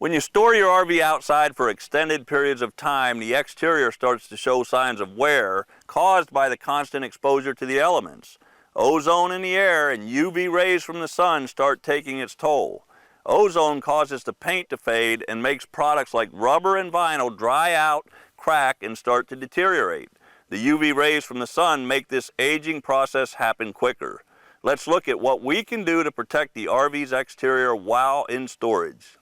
When you store your RV outside for extended periods of time, the exterior starts to show signs of wear caused by the constant exposure to the elements. Ozone in the air and UV rays from the sun start taking its toll. Ozone causes the paint to fade and makes products like rubber and vinyl dry out, crack, and start to deteriorate. The UV rays from the sun make this aging process happen quicker. Let's look at what we can do to protect the RV's exterior while in storage.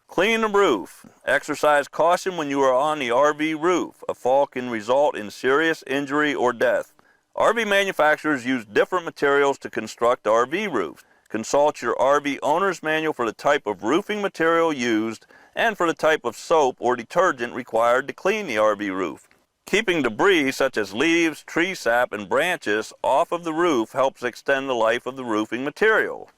Clean the roof. Exercise caution when you are on the RV roof. A fall can result in serious injury or death. RV manufacturers use different materials to construct RV roofs. Consult your RV owner's manual for the type of roofing material used and for the type of soap or detergent required to clean the RV roof. Keeping debris such as leaves, tree sap, and branches off of the roof helps extend the life of the roofing material.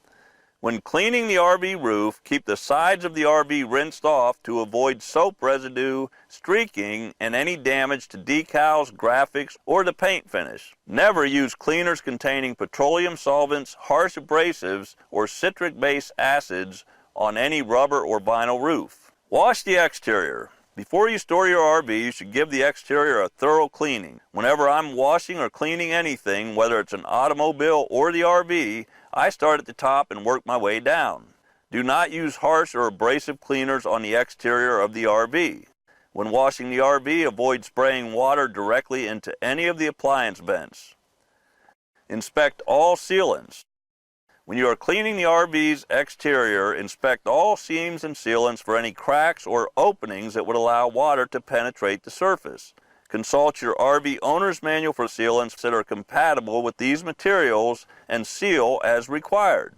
When cleaning the RV roof, keep the sides of the RV rinsed off to avoid soap residue, streaking, and any damage to decals, graphics, or the paint finish. Never use cleaners containing petroleum solvents, harsh abrasives, or citric-based acids on any rubber or vinyl roof. Wash the exterior. Before you store your RV, you should give the exterior a thorough cleaning. Whenever I'm washing or cleaning anything, whether it's an automobile or the RV, I start at the top and work my way down. Do not use harsh or abrasive cleaners on the exterior of the RV. When washing the RV, avoid spraying water directly into any of the appliance vents. Inspect all sealants. When you are cleaning the RV's exterior, inspect all seams and sealants for any cracks or openings that would allow water to penetrate the surface. Consult your RV owner's manual for sealants that are compatible with these materials and seal as required.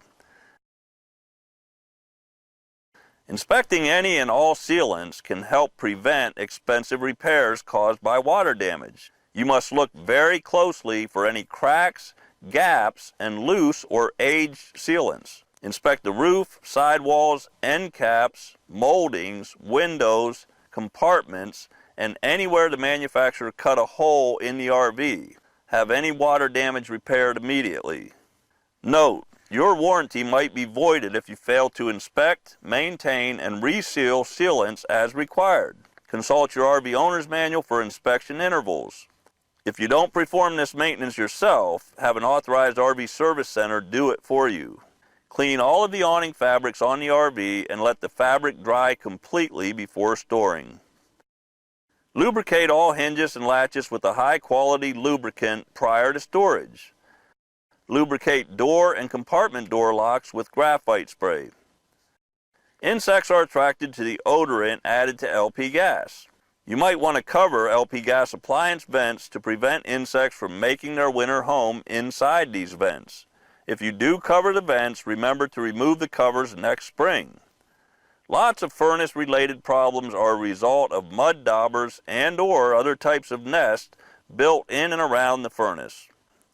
Inspecting any and all sealants can help prevent expensive repairs caused by water damage. You must look very closely for any cracks, gaps, and loose or aged sealants. Inspect the roof, sidewalls, end caps, moldings, windows, compartments, and anywhere the manufacturer cut a hole in the RV. Have any water damage repaired immediately. Note, your warranty might be voided if you fail to inspect, maintain, and reseal sealants as required. Consult your RV owner's manual for inspection intervals. If you don't perform this maintenance yourself, have an authorized RV service center do it for you. Clean all of the awning fabrics on the RV and let the fabric dry completely before storing. Lubricate all hinges and latches with a high-quality lubricant prior to storage. Lubricate door and compartment door locks with graphite spray. Insects are attracted to the odorant added to LP gas. You might want to cover LP gas appliance vents to prevent insects from making their winter home inside these vents. If you do cover the vents, remember to remove the covers next spring. Lots of furnace-related problems are a result of mud daubers and/or other types of nests built in and around the furnace.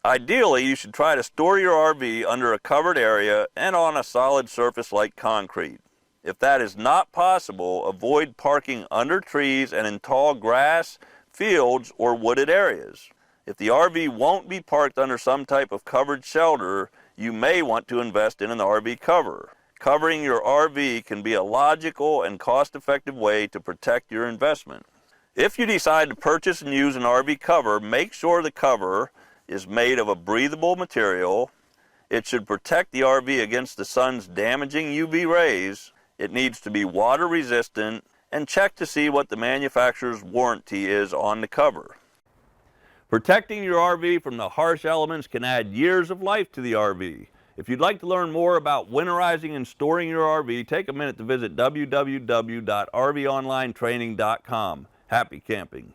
Ideally, you should try to store your RV under a covered area and on a solid surface like concrete. If that is not possible, avoid parking under trees and in tall grass, fields, or wooded areas. If the RV won't be parked under some type of covered shelter, you may want to invest in an RV cover. Covering your RV can be a logical and cost-effective way to protect your investment. If you decide to purchase and use an RV cover, make sure the cover is made of a breathable material. It should protect the RV against the sun's damaging UV rays. It needs to be water resistant, and check to see what the manufacturer's warranty is on the cover. Protecting your RV from the harsh elements can add years of life to the RV. If you'd like to learn more about winterizing and storing your RV, take a minute to visit www.rvonlinetraining.com. Happy camping.